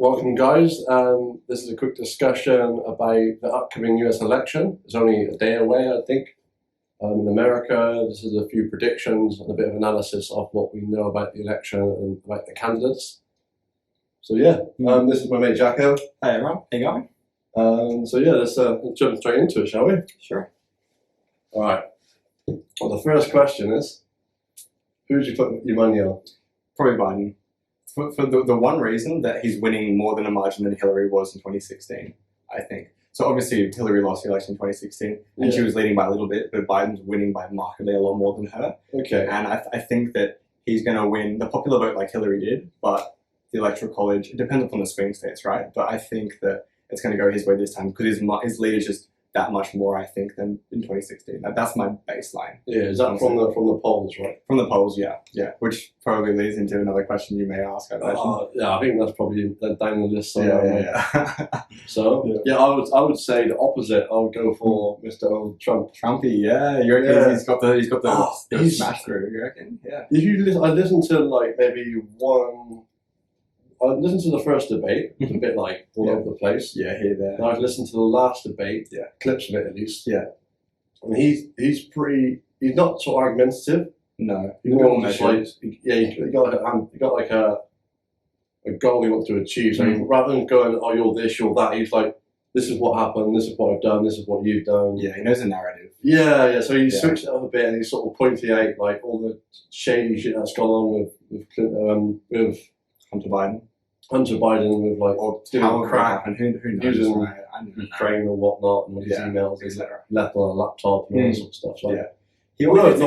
welcome guys. This is a quick discussion about the upcoming US election. It's only a day away, I think. In America, this is a few predictions and a bit of analysis of what we know about the election and about the candidates. So yeah, this is my mate Jacko. Hey everyone, how you going? So yeah, let's jump straight into it, shall we? Sure. All right. Well, the first question is, who did you put your money on? Probably Biden. For the one reason that he's winning more than a margin than Hillary was in 2016, I think. So obviously Hillary lost the election in 2016 and she was leading by a little bit, but Biden's winning by markedly a lot more than her. Okay. And I think that he's going to win the popular vote like Hillary did, but the Electoral College, it depends upon the swing states, right? But I think that it's going to go his way this time because his lead is just that much more, I think, than in 2016. That's my baseline. Yeah, is that from the polls, right? From the polls, yeah. Which probably leads into another question you may ask, I imagine. Yeah, I think that's probably down the list. Yeah. So yeah, I would say the opposite. I would go for Mr. Old Trump. Trumpy, yeah. You reckon he's got the smash through? You reckon? Yeah. If you listen, I listened to like maybe one. I listened to the first debate. It was a bit like all over the place. Yeah, here, there. And I've listened to the last debate. Yeah. Clips of it at least. Yeah. And he's not sort of argumentative. No. He's more just like he got like a goal he wants to achieve. So rather than going, oh, you're this, you're that, he's like, this is what happened, this is what I've done, this is what you've done. Yeah, he knows the narrative. Yeah. So he switched it up a bit and he's sort of pointing out like all the shady shit that's gone on with Hunter Biden with like doing crap and who knows, using right? Ukraine or whatnot and all these emails he's left on a laptop and all that sort of stuff. So he always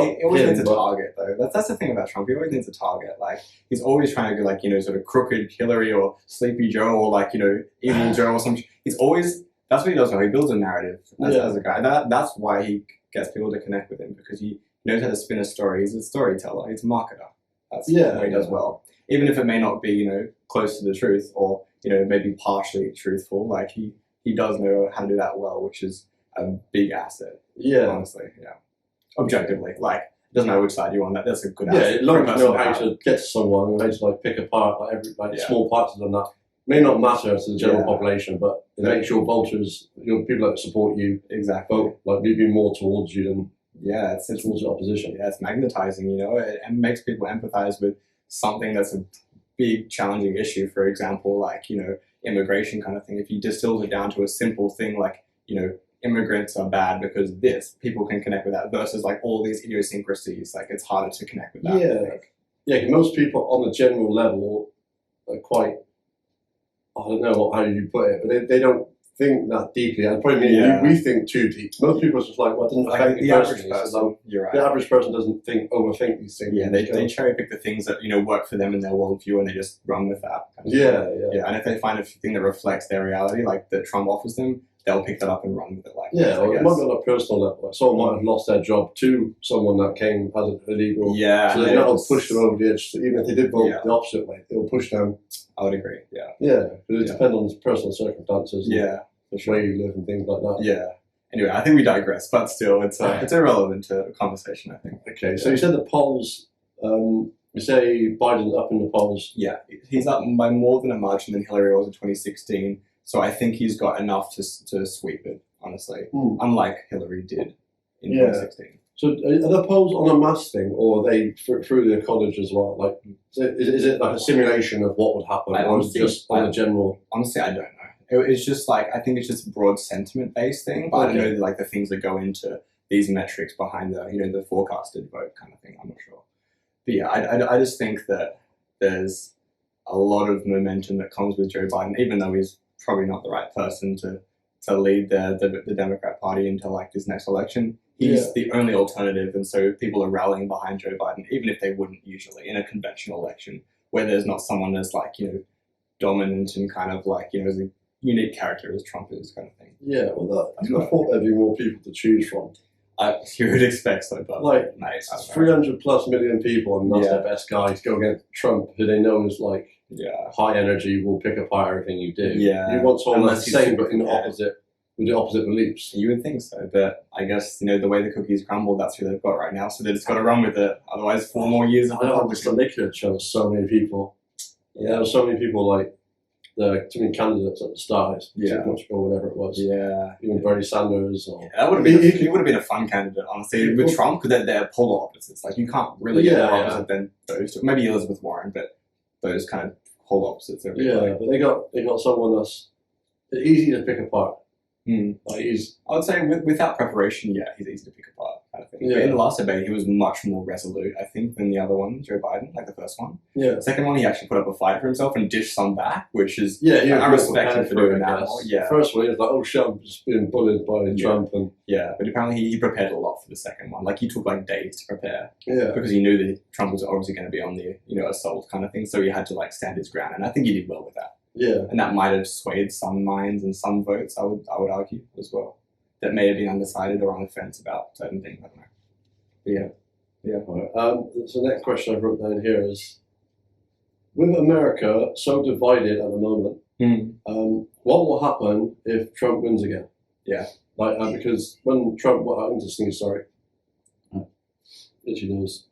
needs a target though. That's the thing about Trump. He always needs a target. Like he's always trying to go like sort of crooked Hillary or Sleepy Joe or like evil Joe or something. He's always that's what he does. He builds a narrative as a guy. That's why he gets people to connect with him because he knows how to spin a story. He's a storyteller. He's a marketer. That's what he does well. Even if it may not be, close to the truth or, maybe partially truthful, like he does know how to do that well, which is a big asset. Yeah. Honestly, yeah. Objectively, like, it doesn't matter which side you're on, that's a good asset. Yeah, it learns to know how to get to someone and how to, like, pick apart, small parts of them that may not matter to the general population, but it makes your voters, people that support you, vote, like, maybe more towards you than it's towards the opposition. Yeah, it's magnetizing, it makes people empathize with something that's a big challenging issue, for example, like, immigration kind of thing. If you distill it down to a simple thing like, immigrants are bad because people can connect with that versus like all these idiosyncrasies, like it's harder to connect with that. Yeah, most people on a general level are quite, I don't know how you put it, but they don't think that deeply. And probably we think too deep. Most people are just like, well, it doesn't affect the average person. You're right. The average person doesn't overthink these things. Yeah, they cherry pick the things that work for them in their worldview, and they just run with that. Yeah. And if they find a thing that reflects their reality, like that Trump offers them, they'll pick that up and run with it. Like or it might be on a personal level. Like someone might have lost their job to someone that came as an illegal. Yeah, so that'll push them over the edge. So even if they did vote the opposite way, it'll push them. I would agree. Yeah. Yeah, because it depends on personal circumstances. Yeah. The way you live and things like that. Yeah. Anyway, I think we digress, but still, it's irrelevant to the conversation, I think. Okay, so you said the polls, you say Biden's up in the polls. Yeah, he's up by more than a margin than Hillary was in 2016, so I think he's got enough to sweep it, honestly, unlike Hillary did in 2016. So are the polls on a mass thing, or are they through the college as well? Like, is it like a simulation of what would happen, or is it just on a general? Honestly, I don't know. It's just like, I think it's just a broad sentiment-based thing, but I don't know like the things that go into these metrics behind the, the forecasted vote kind of thing. I'm not sure. But yeah, I just think that there's a lot of momentum that comes with Joe Biden, even though he's probably not the right person to lead the Democrat Party into like this next election. He's the only alternative, and so people are rallying behind Joe Biden, even if they wouldn't usually in a conventional election, where there's not someone that's like, dominant and kind of like, as a unique character as Trump is, kind of thing. Yeah, well, I thought there'd be more people to choose from. You would expect so, but like, 300 plus million people, and that's their best guy to go against Trump, who they know is like high energy, will pick apart everything you do. Yeah, you want someone that's the same, but in the opposite, with the opposite beliefs. You would think so, but I guess the way the cookies crumble, that's who they've got right now. So they just got to run with it. Otherwise, 4 more years of Republican. They could have chose so many people. Yeah, there were so many people like too many candidates at the start. It's Yeah. 6 months ago, whatever it was. Yeah. Even Bernie Sanders. Or, That would have been he would have been a fun candidate, honestly. With Trump, because they're polar opposites. Like you can't really get more opposite than those two. Maybe Elizabeth Warren, but those kind of polar opposites. But they got someone that's easy to pick apart. Like I would say without preparation, yeah, he's easy to pick apart, kind of thing. Yeah. But in the last debate, he was much more resolute, I think, than the other one, Joe Biden, like the first one. Yeah. The second one, he actually put up a fight for himself and dished some back, which is I respect him for doing that. Yeah. First one, he was like, "Oh shit, I'm just being bullied by Trump," and but apparently he prepared a lot for the second one. Like he took like days to prepare. Yeah. Because he knew that Trump was obviously going to be on the assault kind of thing, so he had to like stand his ground, and I think he did well with that. Yeah. And that might have swayed some minds and some votes, I would argue, as well. That may have been undecided or on the fence about certain things. I don't know. But yeah. All right. So the next question I wrote down here is, with America so divided at the moment, what will happen if Trump wins again? Yeah. Like because when Trump, I'm just thinking, sorry. Itchy nose.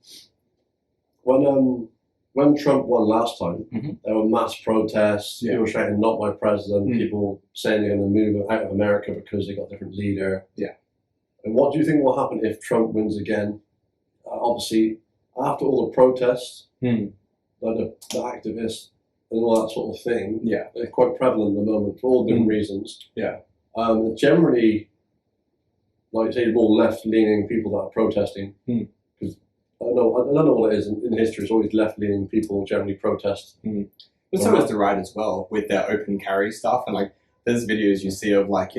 When Trump won last time, there were mass protests. People shouting, "Not my president!" People saying they're going to move out of America because they got a different leader. Yeah. And what do you think will happen if Trump wins again? Obviously, after all the protests, like the activists and all that sort of thing, they're quite prevalent at the moment for all different reasons. Yeah. Generally, like you say, more left-leaning people that are protesting. I don't know what it is in history. It's always left-leaning people generally protest. But so is the right as well with their open carry stuff. And like, there's videos you see of like,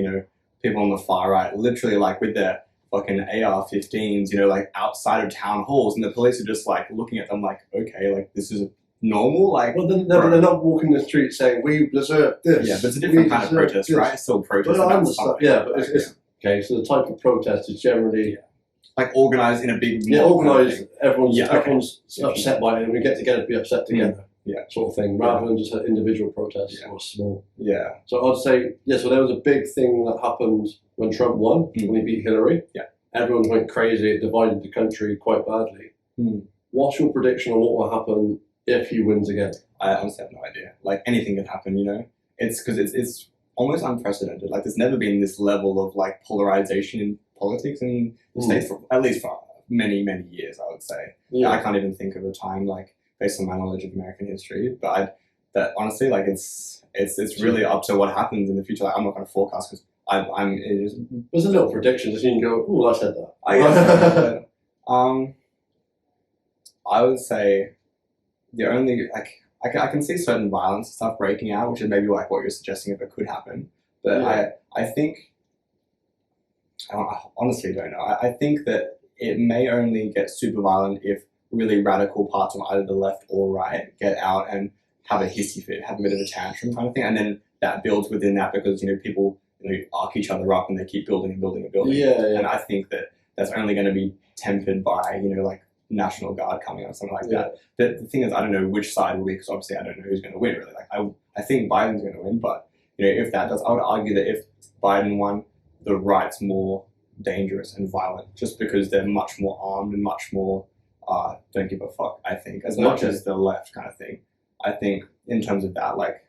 people on the far right, literally like with their fucking AR-15s, like outside of town halls, and the police are just like looking at them like, okay, like this is normal. Like, well, they're not walking the street saying we deserve this. Yeah, but it's a different kind of protest, right? It's still protest. But I understand. Yeah, but it's okay. So the type of protest is generally. Like organised in a big... organised, everyone's upset by it, and we get together to be upset together, sort of thing, rather than just an individual protest or small. Yeah. So I'd say, so there was a big thing that happened when Trump won, when he beat Hillary. Yeah. Everyone went crazy, it divided the country quite badly. What's your prediction on what will happen if he wins again? I honestly have no idea. Like, anything can happen, It's because it's almost unprecedented. Like, there's never been this level of, like, polarization in politics in the States, at least for many, many years, I would say. Yeah. I can't even think of a time, like, based on my knowledge of American history, but honestly, like, it's really up to what happens in the future. Like, I'm not going to forecast because there's a little prediction, just you can go, oh, I said that. I guess. I would say the only, like, I can see certain violence and stuff breaking out, which is maybe like what you're suggesting if it could happen. But I think, I honestly don't know. I think that it may only get super violent if really radical parts of either the left or right get out and have a hissy fit, have a bit of a tantrum kind of thing, and then that builds within that because people arc each other up and they keep building and building and building. And I think that that's only going to be tempered by like National Guard coming or something like that. The thing is, I don't know which side will be, because obviously I don't know who's going to win really. Like I think Biden's going to win, but if that does, I would argue that if Biden won, the right's more dangerous and violent just because they're much more armed and much more don't give a fuck, I think, as much as the left kind of thing. I think in terms of that, like,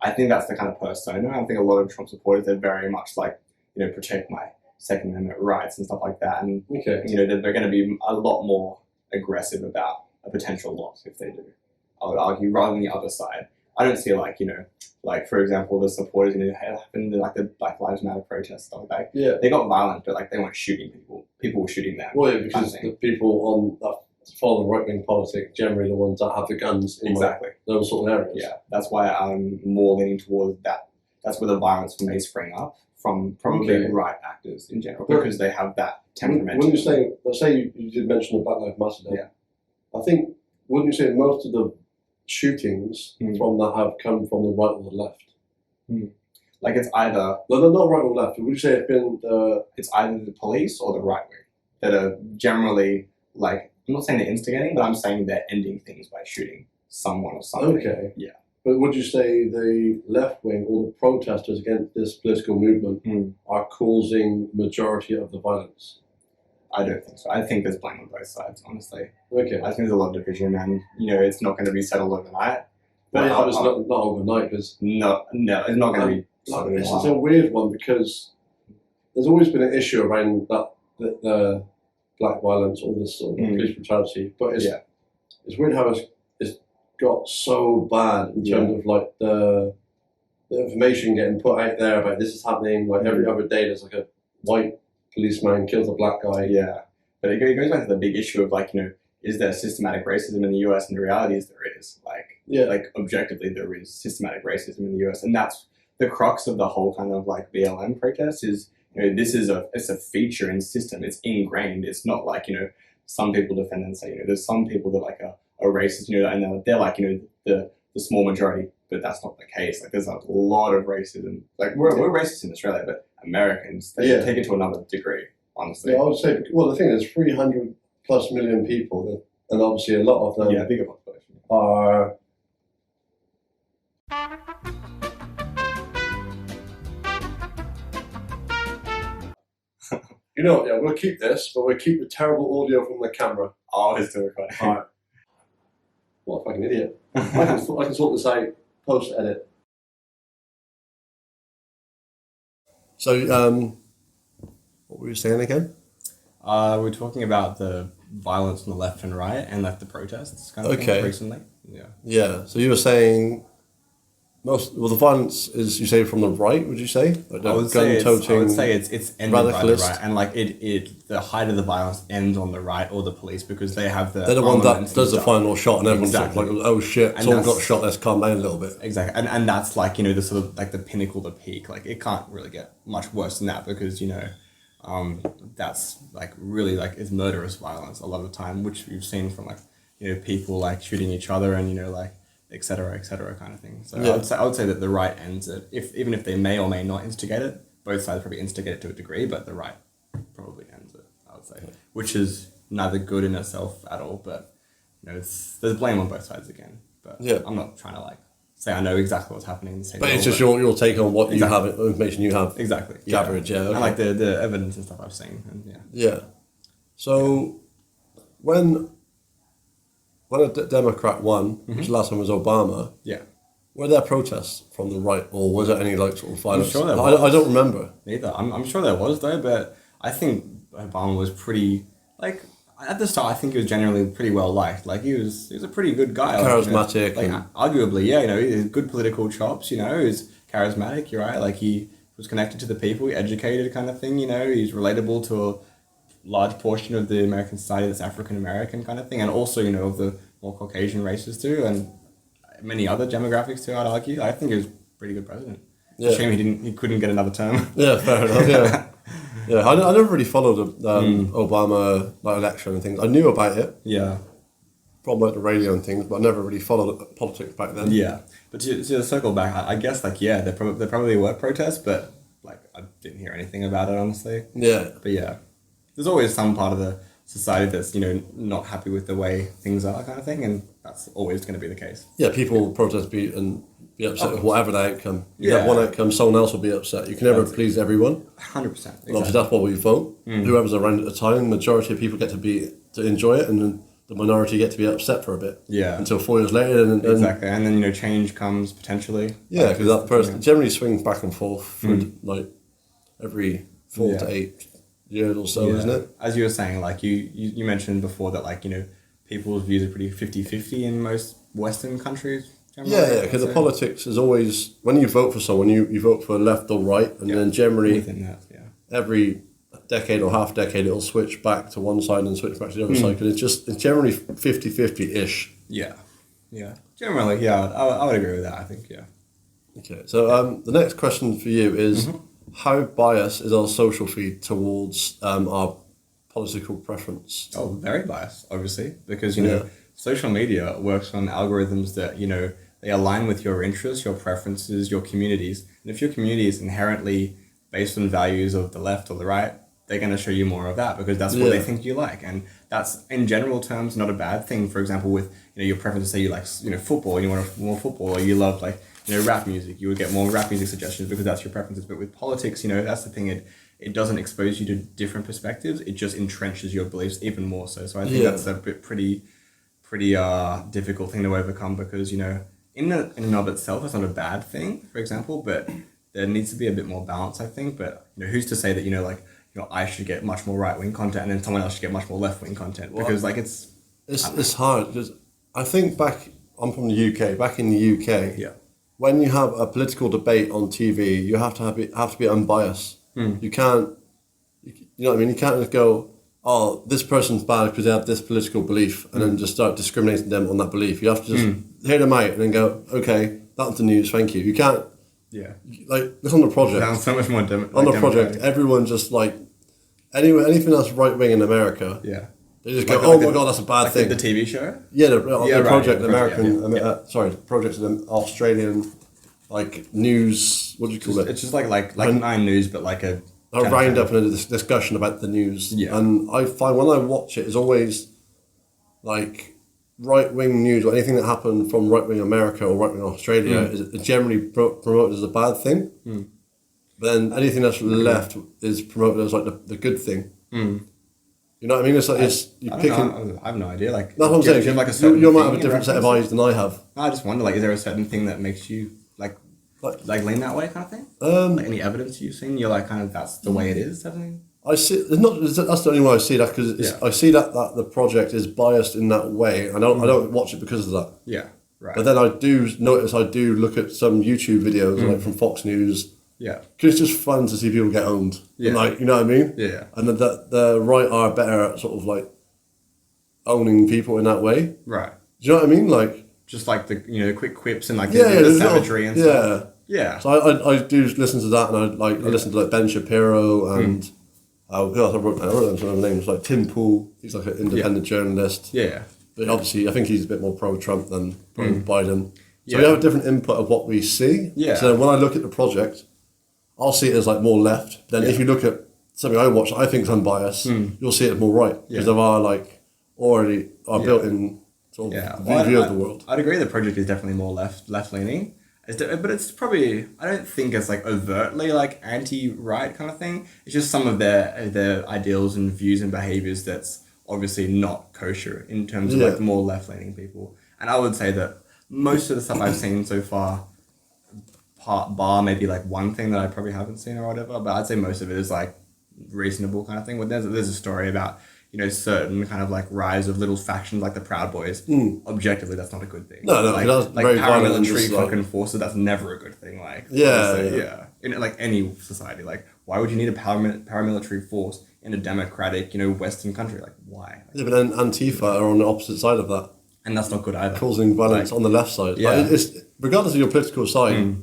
I think that's the kind of persona. I think a lot of Trump supporters, they're very much like, protect my Second Amendment rights and stuff like that. And, they're going to be a lot more aggressive about a potential loss if they do, I would argue, rather than the other side. I don't see like, like for example, the supporters happened in like the Black Lives Matter protests stuff like that. They got violent, but like they weren't shooting people. People were shooting them. Well, because the people on that follow the right-wing politics generally the ones that have the guns in those sort of areas. Yeah, that's why I'm more leaning towards that. That's where the violence may spring up from probably right actors in general, because they have that temperament. When you say, let's say you did mention the Black Lives Matter, I think, wouldn't you say most of the shootings from that have come from the right or the left? Like it's either... No, they're not right or left. Would you say it's been it's either the police or the right wing that are generally, like, I'm not saying they're instigating, but I'm saying they're ending things by shooting someone or something. Okay. Yeah. But would you say the left wing or the protesters against this political movement are causing the majority of the violence? I don't think so. I think there's blame on both sides, honestly. Okay. I think there's a lot of division, and it's not going to be settled overnight. But yeah, it's not overnight because no, it's not going to be. this is a weird one because there's always been an issue around the black violence, all this sort of police brutality. But it's weird how it's got so bad in terms of like the information getting put out there about this is happening. Like every other day, there's like a white policeman kills a black guy. Yeah, but it goes back to the big issue of like, is there systematic racism in the US? And the reality is there is. Like objectively, there is systematic racism in the US, and that's the crux of the whole kind of like BLM protest. Is this is it's a feature in system. It's ingrained. It's not like some people defend and say there's some people that like are racist, and they're like the small majority, but that's not the case. Like there's a lot of racism. Like we're racist in Australia, but Americans they take it to another degree. Honestly, I would say. Well, the thing is, 300+ million people, and obviously a lot of them bigger population are. We'll keep this, but we'll keep the terrible audio from the camera. Oh, it's still recording. All right. What a fucking idiot. I can sort this out post-edit. So, what were you saying again? We're talking about the violence on the left and right and like the protests kind of thing recently. Yeah. Yeah. So you were saying the violence is, you say, from the right, would you say? Like I would say it's ended by the right, and like the height of the violence ends on the right or the police because they have they're the one that does the final shot and everyone's like, oh shit, and someone got shot, let's calm down a little bit. Exactly, and that's like the sort of like the pinnacle, the peak. Like it can't really get much worse than that because that's like really like it's murderous violence a lot of the time, which we've seen from like people like shooting each other and like et cetera kind of thing. So I would say that the right ends it. Even if they may or may not instigate it, both sides probably instigate it to a degree, but the right probably ends it, I would say, which is neither good in itself at all. But there's blame on both sides again. But I'm not trying to like say I know exactly what's happening in the same. But it's just your take on what you have, information you have gathered. Yeah, and like the evidence and stuff I've seen, and So when a Democrat won, which last time was Obama, were there protests from the right, or was there any like sort of violence? I'm sure there was. I don't remember. Neither. I'm sure there was though, but I think Obama was pretty like at the start. I think he was generally pretty well liked. Like he was a pretty good guy, charismatic, arguably, he had good political chops. He was charismatic. You're right. Like he was connected to the people, educated kind of thing. He's relatable to a large portion of the American society that's African American kind of thing, and also of the more Caucasian races too, and many other demographics too. I'd argue. I think he was a pretty good president. Yeah. Shame he couldn't get another term. Yeah, fair enough. Yeah, I never really followed the Obama election and things. I knew about it. Yeah. From like the radio and things, but I never really followed politics back then. Yeah, but to circle back, I guess there probably were protests, but like I didn't hear anything about it honestly. Yeah. But there's always some part of the society that's not happy with the way things are kind of thing, and that's always going to be the case. Yeah, people will protest, be upset with whatever the outcome. You have one outcome, someone else will be upset. You can never please everyone. 100%. Exactly. Obviously, that's why we vote. Whoever's around at the time, the majority of people get to enjoy it, and then the minority get to be upset for a bit. Yeah. Until 4 years later, exactly, and then change comes potentially. Yeah, because that person generally swings back and forth through like every 4 to 8 years or so, isn't it? As you were saying, like you mentioned before that like people's views are pretty 50-50 in most Western countries. Yeah, because the politics is always, when you vote for someone, you vote for left or right, and then generally within that, every decade or half decade it'll switch back to one side and switch back to the other side, because it's generally 50-50-ish. Yeah, generally, I would agree with that, I think, Okay, so the next question for you is, how biased is our social feed towards our political preference? Oh, very biased, obviously, because social media works on algorithms that they align with your interests, your preferences, your communities, and if your community is inherently based on values of the left or the right, they're going to show you more of that because that's what they think you like, and that's in general terms not a bad thing. For example, with your preferences, say you like football and you want more football, or you love like rap music, you would get more rap music suggestions because that's your preferences. But with politics, that's the thing, it doesn't expose you to different perspectives, it just entrenches your beliefs even more so. So I think that's a pretty difficult thing to overcome because in and of itself, it's not a bad thing, for example, but there needs to be a bit more balance, I think. But who's to say that I should get much more right wing content, and then someone else should get much more left wing content? Because it's hard because I think I'm from the UK. Back in the UK, yeah, when you have a political debate on TV, you have to be unbiased. You can't, you know what I mean? You can't just go, oh, this person's bad because they have this political belief, and then just start discriminating them on that belief. You have to just hear them out and then go, okay, that's the news, thank you. You can't, like, it's on the project. Sounds so much more on the project, everyone just like, anything that's right wing in America, they just go, oh my god, that's a bad thing. The TV show? Yeah, the project, the American, sorry, the project, the Australian, like, news, what do you call it? It's just like 9 News, but like a roundup and a discussion about the news. Yeah. And I find when I watch it, it's always like right-wing news or anything that happened from right-wing America or right-wing Australia is generally promoted as a bad thing. But then anything that's left is promoted as like the good thing. You know what I mean? It's like I have no idea. Like, that's what I'm saying. You have like a certain you might have a different set of eyes than I have. I just wonder, like, is there a certain thing that makes you like lean that way, kind of thing? Like any evidence you've seen, you're like, kind of, that's the way it is, type of thing? I see. That's the only way I see that, because I see that the project is biased in that way. I don't watch it because of that. Yeah, right. But then I do look at some YouTube videos like from Fox News. Yeah. Because it's just fun to see people get owned. Yeah. And, like, you know what I mean? Yeah. And the right are better at sort of like owning people in that way. Right. Do you know what I mean? Like, just like the quick quips and like the savagery and stuff. Yeah. So I do listen to that, and I listen to like Ben Shapiro and I wrote down some of the names, like Tim Pool. He's like an independent journalist. Yeah. But obviously, I think he's a bit more pro-Trump than pro-Biden. So we have a different input of what we see. Yeah. So when I look at the project, I'll see it as like more left. Then if you look at something I watch, I think is unbiased, you'll see it as more right, because of our built-in sort of view of the world. I'd agree the project is definitely more left-leaning. But it's probably, I don't think it's like overtly like anti-right kind of thing. It's just some of their ideals and views and behaviors that's obviously not kosher in terms of like more left-leaning people. And I would say that most of the stuff I've seen so far, bar maybe like one thing that I probably haven't seen or whatever, but I'd say most of it is like reasonable kind of thing. But there's a story about, certain kind of like rise of little factions like the Proud Boys. Objectively, that's not a good thing. No, like, that's very paramilitary fucking forces, that's never a good thing. Like, in like any society, like, why would you need a paramilitary force in a democratic, Western country? Like, why? Yeah, but then Antifa are on the opposite side of that. And that's not good either. Causing violence on the left side. Yeah. Like, it's, regardless of your political side,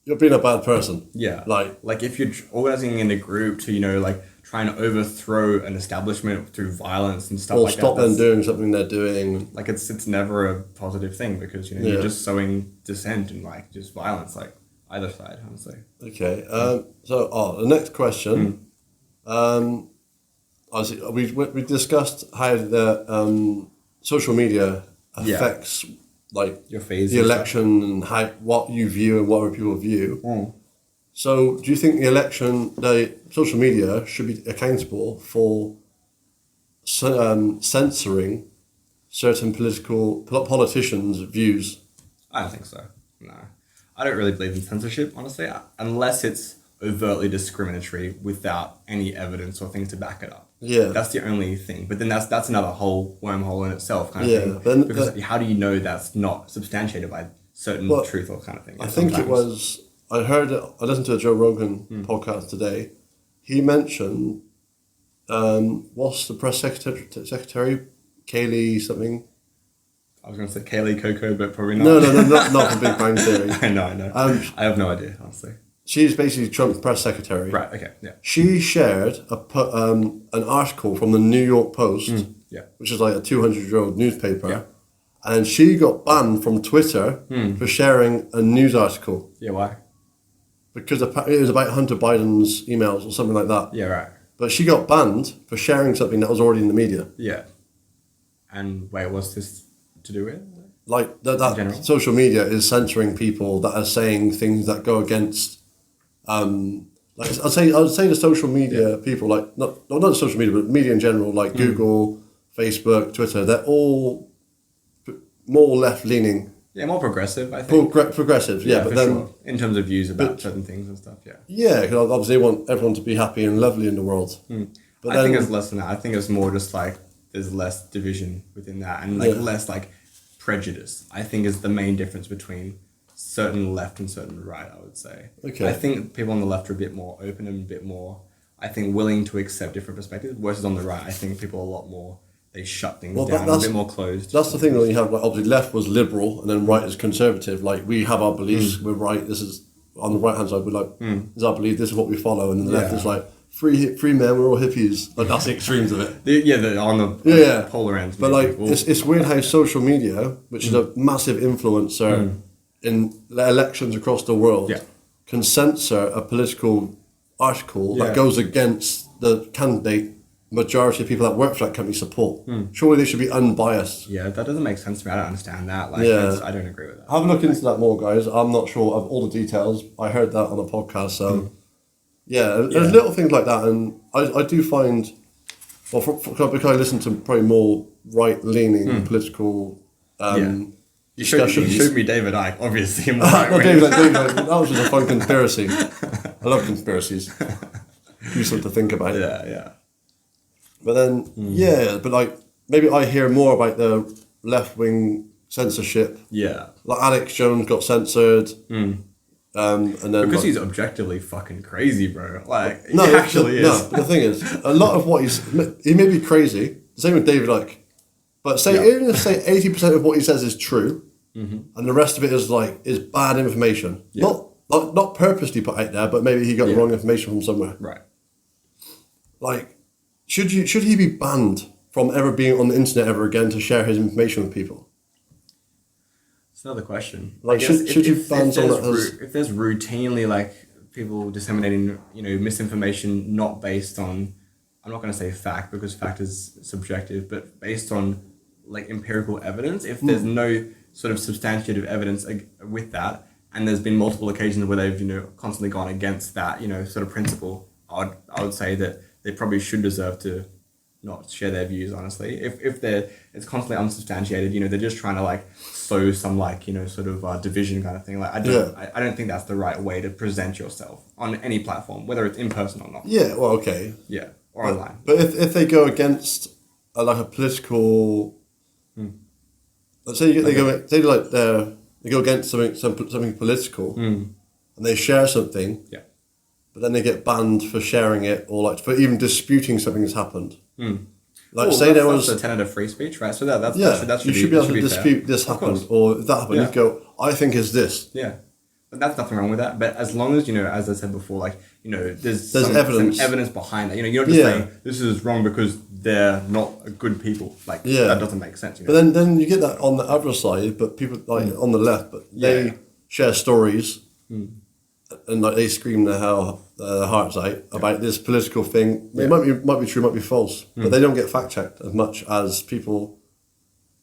you're being a bad person. Yeah. Like if you're organizing in a group to, like, trying to overthrow an establishment through violence and stuff like that. Or stop them doing something they're doing. Like, it's never a positive thing, because, you're just sowing dissent and, like, just violence, like, either side, honestly. Okay. The next question. We discussed how the social media affects like your phase, the election, and what you view and what other people view. So, do you think the social media should be accountable for censoring certain politicians' views? I don't think so. No, I don't really believe in censorship, honestly, unless it's overtly discriminatory without any evidence or things to back it up. Yeah, that's the only thing. But then that's another whole wormhole in itself, kind of thing. Because how do you know that's not substantiated by certain truth or kind of thing? I think it was. I listened to a Joe Rogan podcast today. He mentioned, what's the press secretary, Kaylee something. I was going to say Kaylee Coco, but probably not. No, not from Big Bang Theory. I know. I have no idea, honestly. She's basically Trump's press secretary. Right, okay, yeah. She shared an article from the New York Post, which is like a 200-year-old newspaper, and she got banned from Twitter for sharing a news article. Yeah, why? Because it was about Hunter Biden's emails or something like that. Yeah, right. But she got banned for sharing something that was already in the media. Yeah. And wait, what's this to do with? Like, that social media is censoring people that are saying things that go against... like I'd say the social media people, like not social media, but media in general, like Google, Facebook, Twitter, they're all more left leaning more progressive, I think. Progressive, yeah, but for then sure. In terms of views about certain things and stuff, yeah. Yeah, because obviously they want everyone to be happy and lovely in the world. But I think it's less than that. I think it's more just like there's less division within that and like less like prejudice. I think is the main difference between certain left and certain right, I would say. Okay. I think people on the left are a bit more open and a bit more, I think, willing to accept different perspectives. Versus on the right, I think people are a lot more, they shut things down, a bit more closed. That's the thing when you have, like, obviously left was liberal and then right is conservative. Like, we have our beliefs, we're right, this is, on the right hand side, we're like, this is our belief, this is what we follow. And then the left is like, free men, we're all hippies. Like, that's the extremes of it. On the polar ends. But like, it's weird how social media, which is a massive influencer in elections across the world, can censor a political article that goes against the candidate majority of people that work for that company support. Surely they should be unbiased. Yeah, that doesn't make sense to me. I don't understand that. Like, I don't agree with that. Have a look into that more, guys. I'm not sure of all the details. I heard that on a podcast, so there's little things like that, and I do find, well, because I listen to probably more right-leaning political You showed me David Icke, obviously. David, that was just a fun conspiracy. I love conspiracies. Useful to think about. Yeah. But then, but like, maybe I hear more about the left-wing censorship. Yeah. Like Alex Jones got censored. And then because he's objectively fucking crazy, bro. Like, he actually is. No, the thing is, a lot of what he may be crazy. The same with David Icke. But even if 80% of what he says is true, and the rest of it is bad information. Yeah. Not purposely put out there, but maybe he got the wrong information from somewhere. Right. Like, should he be banned from ever being on the internet ever again to share his information with people? It's another question. Like, should you ban someone that has... If there's routinely, like, people disseminating, misinformation not based on, I'm not going to say fact, because fact is subjective, but based on, like, empirical evidence, if there's no sort of substantiative evidence with that, and there's been multiple occasions where they've, constantly gone against that, sort of principle, I would say that they probably should deserve to not share their views, honestly. If it's constantly unsubstantiated, they're just trying to like sow some like, sort of division kind of thing. Like I don't think that's the right way to present yourself on any platform, whether it's in person or not. Yeah, well, okay. Yeah, or online. But if they go against like a political, let's say they go against something political, and they share something. Yeah. But then they get banned for sharing it, or like for even disputing something that's happened. Like, say there was a tenet of free speech, right? So that you should be able to dispute this happened or if that happened. You go, I think is this. Yeah, but that's nothing wrong with that. But as long as as I said before, like there's some evidence behind that. You're not just saying this is wrong because they're not good people. Like that doesn't make sense. But then you get that on the other side, but people like on the left, but they share stories. And like they scream their hearts out about this political thing. It might be true, might be false, but they don't get fact checked as much as people.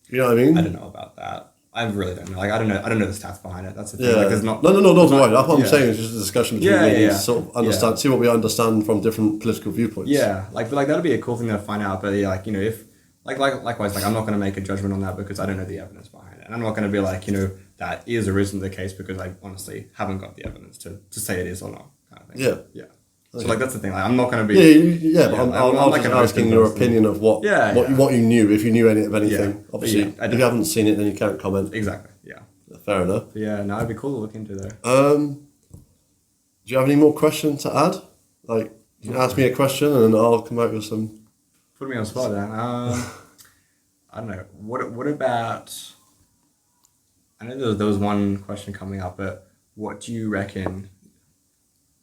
You know what I mean? I don't know about that. I really don't know. Like I don't know the stats behind it. That's the thing. Like, there's not. No. That's what I'm saying. It's just a discussion between me and sort of understand, see what we understand from different political viewpoints. Yeah, but that'd be a cool thing to find out. But if likewise, like I'm not going to make a judgment on that because I don't know the evidence behind it, and I'm not going to be like that is or isn't the case because I honestly haven't got the evidence to say it is or not, kind of thing. Yeah. Okay. So that's the thing. Like I'm not going to be. But I'm like asking your opinion of what you knew, if you knew any of anything. Yeah. Obviously, if you haven't seen it, then you can't comment. Exactly. Yeah. Fair enough. But it'd be cool to look into though. Do you have any more questions to add? Like, you can ask me a question and I'll come out with some. Put me on the spot then. I don't know. What about? I know there was one question coming up, but what do you reckon?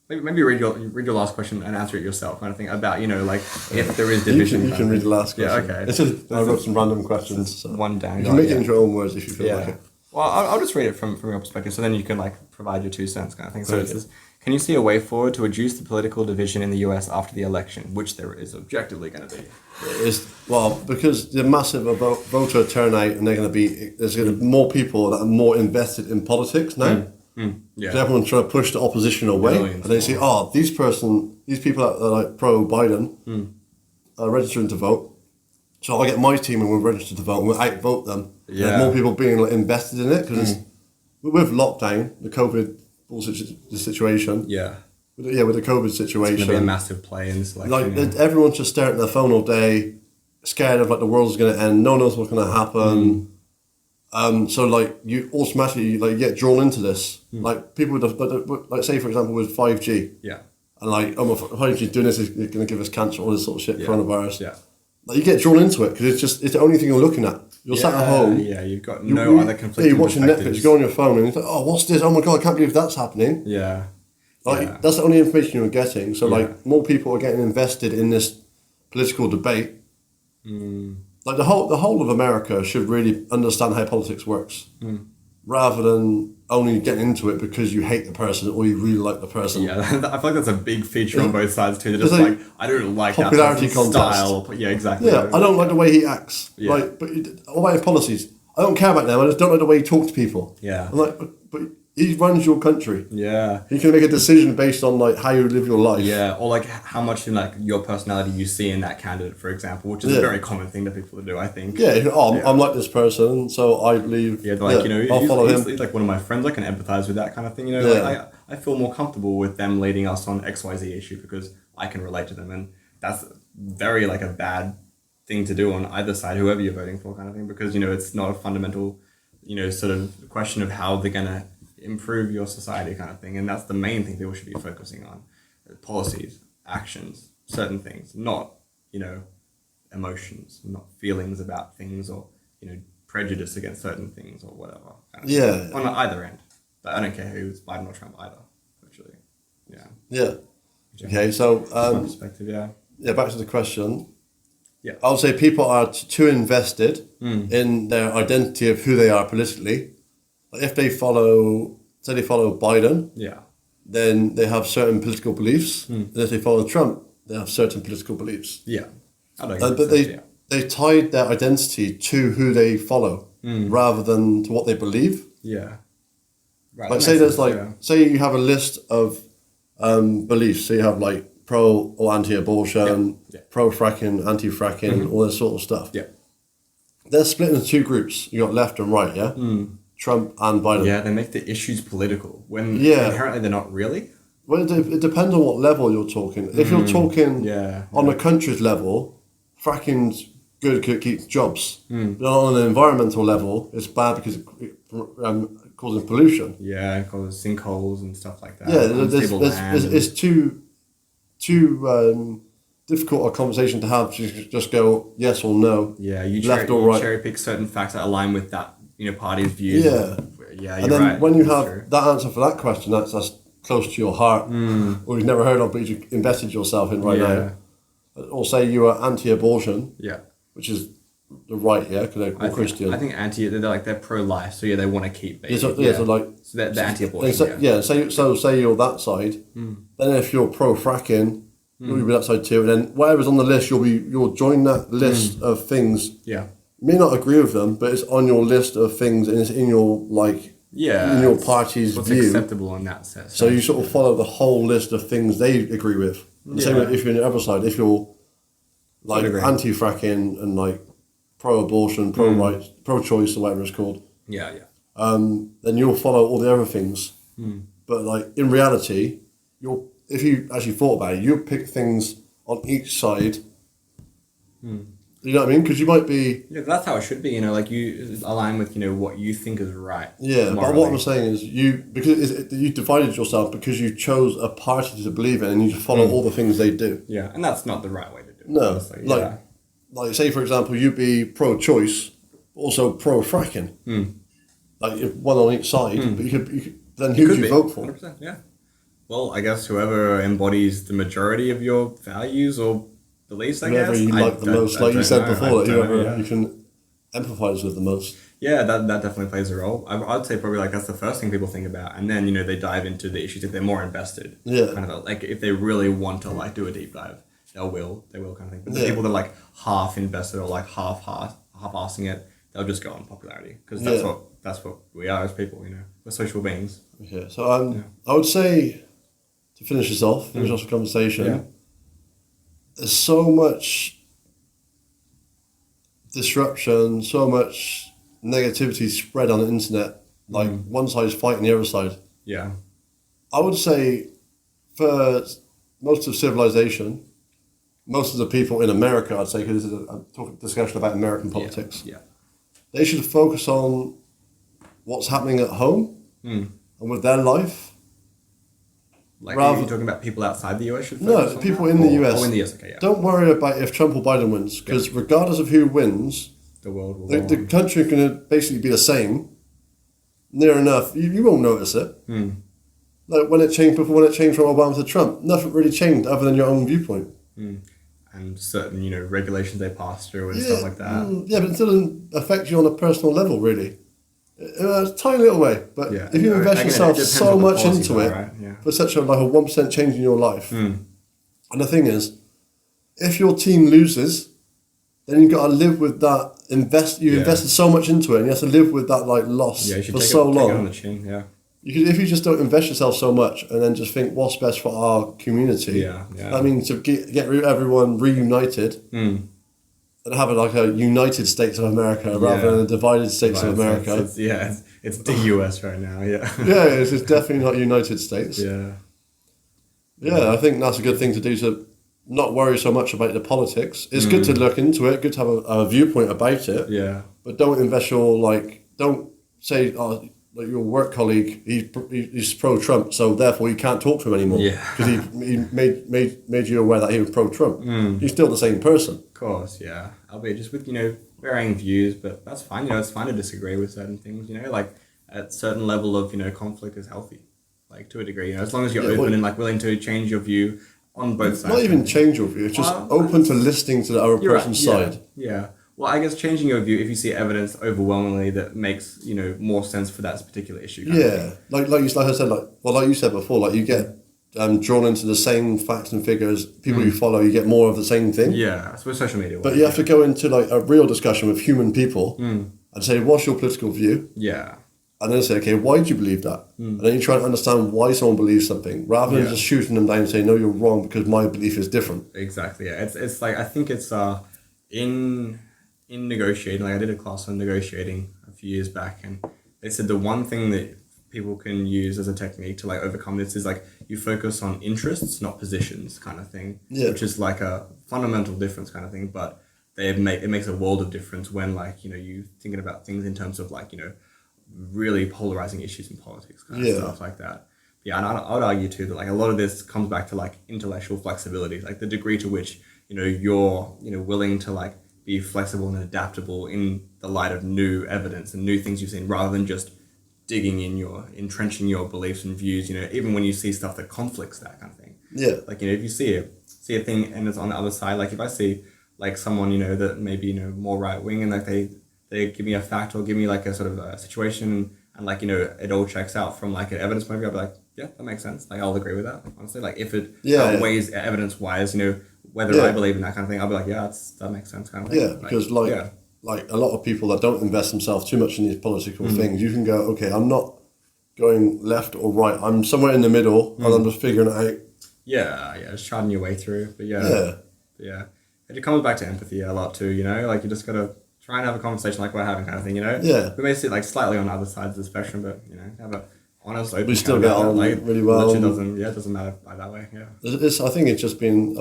Maybe read your last question and answer it yourself, kind of thing. About like if there is division. You can read the last question. Yeah, okay. I wrote some random questions. So. One down. You can make it into your own words if you feel like it. Well, I'll just read it from your perspective, so then you can provide your 2 cents, kind of thing. So it says, can you see a way forward to reduce the political division in the US after the election, which there is objectively going to be? Because the massive voter turnout, and there's going to be more people that are more invested in politics now. Because everyone's trying to push the opposition away, and they see, these people that are like pro Biden are registering to vote. So I get my team and we're registered to vote and we outvote them. Yeah. There's more people being like, invested in it because with lockdown, the COVID the situation. Yeah. With the COVID situation. It's going to be a massive play in this election. Like everyone's just staring at their phone all day, scared of like the world's going to end. No one knows what's going to happen. So like you automatically like get drawn into this. Like people would like say for example with 5G. Yeah. And like 5G doing this is going to give us cancer, all this sort of shit, coronavirus. Yeah. Like you get drawn into it because it's the only thing you're looking at. You're sat at home. Yeah, you've got no other conflicting you're watching perspectives. Netflix, you go on your phone and it's like, oh, what's this? Oh my God, I can't believe that's happening. Yeah. Like that's the only information you're getting. So like more people are getting invested in this political debate. Like the whole of America should really understand how politics works, rather than only getting into it because you hate the person or you really like the person. Yeah, I feel like that's a big feature on both sides too. They're just like I don't like that popularity person's contest. style. Yeah, exactly. Yeah, I don't like the way he acts. Yeah. Like, but what about his policies? I don't care about them. I just don't like the way he talks to people. Yeah. I'm like, but he runs your country. Yeah. He can make a decision based on like how you live your life. Yeah, or like how much in like your personality you see in that candidate, for example, which is a very common thing that people do, I think. Yeah. I'm like this person, so I believe. Yeah, like I'll follow him. He's like one of my friends. I can empathize with that kind of thing. You know, like I feel more comfortable with them leading us on XYZ issue because I can relate to them, and that's very like a bad thing to do on either side, whoever you're voting for, kind of thing, because it's not a fundamental, sort of question of how they're gonna improve your society, kind of thing, and that's the main thing people should be focusing on: policies, actions, certain things, not emotions, not feelings about things, or prejudice against certain things or whatever. Kind of thing. On either end, but I don't care who's Biden or Trump either. Actually, yeah. Okay, so my perspective, back to the question. Yeah, I would say people are too invested in their identity of who they are politically. If they follow Biden, then they have certain political beliefs. And if they follow Trump, they have certain political beliefs. Yeah, but they tied their identity to who they follow rather than to what they believe. Yeah, right. Like say there's say you have a list of beliefs. So you have like pro or anti-abortion, pro fracking, anti-fracking, all this sort of stuff. Yeah, they're split into two groups. You got left and right. Yeah. Trump and Biden. Yeah, they make the issues political when inherently they're not really. Well, it depends on what level you're talking. If you're talking on the country's level, fracking's good because it keeps jobs. But on an environmental level, it's bad because it causes pollution. Yeah, it causes sinkholes and stuff like that. Yeah, it's too difficult a conversation to have to just go yes or no. Yeah, you left or right. Cherry pick certain facts that align with that party's views. Yeah, yeah. And then when you have that answer for that question, that's close to your heart, or you've never heard of, but you invested yourself in right now. Or say you are anti-abortion. Yeah, which is the right, because they're Christian. I think they're pro-life, so they want to keep babies. So they're anti-abortion. Say you're that side. Then if you're pro-fracking, you'll be that side too. And then whatever's on the list, you'll join that list of things. Yeah, you may not agree with them, but it's on your list of things, and it's in your in your party's what's view. acceptable in that sense. So you sort of follow the whole list of things they agree with. The same way if you're on the other side, if you're anti-fracking and pro-abortion, pro-rights, pro-choice or whatever it's called. Then you'll follow all the other things. But in reality, if you actually thought about it, you'll pick things on each side. You know what I mean? Because you might be... Yeah, that's how it should be, you align with, what you think is right. Yeah, morally. But what I'm saying is you divided yourself because you chose a party to believe in and you just follow all the things they do. Yeah, and that's not the right way to do it. No, honestly. Like say for example, you'd be pro-choice, also pro-fracking. One on each side, but you could then who do you vote for? 100%, yeah. Well, I guess whoever embodies the majority of your values or beliefs, I guess. Whoever you like the most, like you said before, whoever you can empathise with the most. Yeah, that definitely plays a role. I'd say probably that's the first thing people think about, and then they dive into the issues if they're more invested. Yeah. Kind of if they really want to do a deep dive, they will kind of thing. But the people that half invested or half-assing it, they'll just go on popularity because that's what we are as people. We're social beings. Okay, so I would say to finish off the conversation. Yeah. There's so much disruption, so much negativity spread on the internet, like one side's fighting the other side. Yeah. I would say for most of civilization, most of the people in America, I'd say, because this is a discussion about American politics, they should focus on what's happening at home and with their life. Like, are you talking about people outside the US should focus No, on people that? in the US. Oh, in the US, okay, yeah. Don't worry about if Trump or Biden wins, because regardless of who wins, the world will the country can basically be the same, near enough. You won't notice it. Like when it changed from Obama to Trump, nothing really changed other than your own viewpoint. And certain, regulations they pass through and stuff like that. Yeah, but it doesn't affect you on a personal level, really. In a tiny little way. But if you invest yourself so much into it, for such a 1% change in your life, and the thing is, if your team loses, then you've got to live with that. You invested so much into it, and you have to live with that loss for so long. Take it on the chin, If you just don't invest yourself so much and then just think what's best for our community, I mean, to get everyone reunited and have a United States of America rather than a divided States of America. It's the US right now, it's definitely not United States. I think that's a good thing to do, to not worry so much about the politics. It's good to look into it, good to have a viewpoint about it. But don't invest don't say, like your work colleague, he's pro-Trump, so therefore you can't talk to him anymore. Because he made you aware that he was pro-Trump. He's still the same person. Of course, albeit just with varying views, but that's fine. It's fine to disagree with certain things. Like at certain level of conflict is healthy, like to a degree. As long as you're open and willing to change your view on both sides. Not even change your view. It's just open to listening to the other person's side. Well, I guess changing your view if you see evidence overwhelmingly that makes more sense for that particular issue. Like I said, like you said before, you get drawn into the same facts and figures. People you follow, you get more of the same thing. That's with social media. But you have to go into a real discussion with human people and say, what's your political view? And then say, okay, why do you believe that? And then you try to understand why someone believes something, rather than just shooting them down and saying, no, you're wrong because my belief is different. Exactly. It's like, I think it's in negotiating, I did a class on negotiating a few years back, and they said the one thing that people can use as a technique to overcome this is you focus on interests, not positions, kind of thing, which is a fundamental difference kind of thing. But it makes a world of difference when you thinking about things in terms of really polarizing issues in politics, kind of stuff like that. And I would argue too that a lot of this comes back to intellectual flexibility, the degree to which you're willing to be flexible and adaptable in the light of new evidence and new things you've seen, rather than just digging entrenching your beliefs and views, even when you see stuff that conflicts that kind of thing. If you see a thing and it's on the other side, if I see someone, that maybe, more right wing, and they give me a fact or give me a sort of a situation and it all checks out from an evidence point of view, I'll be that makes sense. I'll agree with that. Honestly, if it outweighs evidence wise, whether I believe in that kind of thing, I'll be that makes sense kind of thing. Because a lot of people that don't invest themselves too much in these political things, you can go, okay, I'm not going left or right, I'm somewhere in the middle and I'm just figuring it out. Just charting your way through. But it comes back to empathy a lot too, you just gotta try and have a conversation like we're having kind of thing, We may sit slightly on other sides of the spectrum, but have a honest, open. We still get on really well. It doesn't matter that way. I think it's just been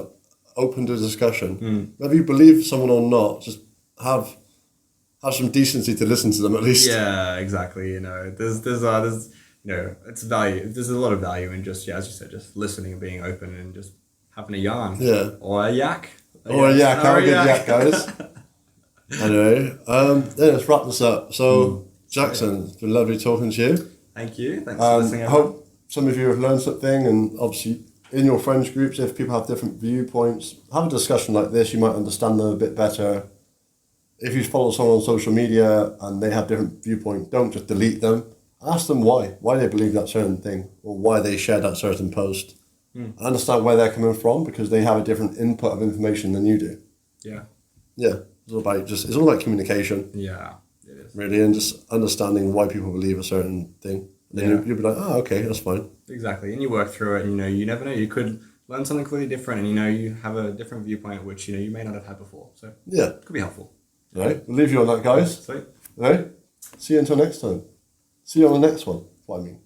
open to discussion. Whether you believe someone or not, just have some decency to listen to them at least. Yeah, exactly. There's it's value. There's a lot of value in just as you said, just listening and being open and just having a yarn. Or a yak. Have a good yak, guys. Anyway, let's wrap this up. So, Jackson, it's been lovely talking to you. Thank you. Thanks for listening. I hope some of you have learned something, and obviously in your friends groups, if people have different viewpoints, have a discussion like this, you might understand them a bit better. If you follow someone on social media and they have different viewpoints, don't just delete them. Ask them why they believe that certain thing, or why they share that certain post. And understand where they're coming from, because they have a different input of information than you do. It's all about communication. It is. Really, and just understanding why people believe a certain thing. Then you'll be like, oh, okay, that's fine. Exactly, and you work through it, and you never know, you could learn something completely different, and you have a different viewpoint which you may not have had before. So it could be helpful. You know, we'll leave you on that, guys. Sweet. You know, see you until next time. See you on the next one. What I mean.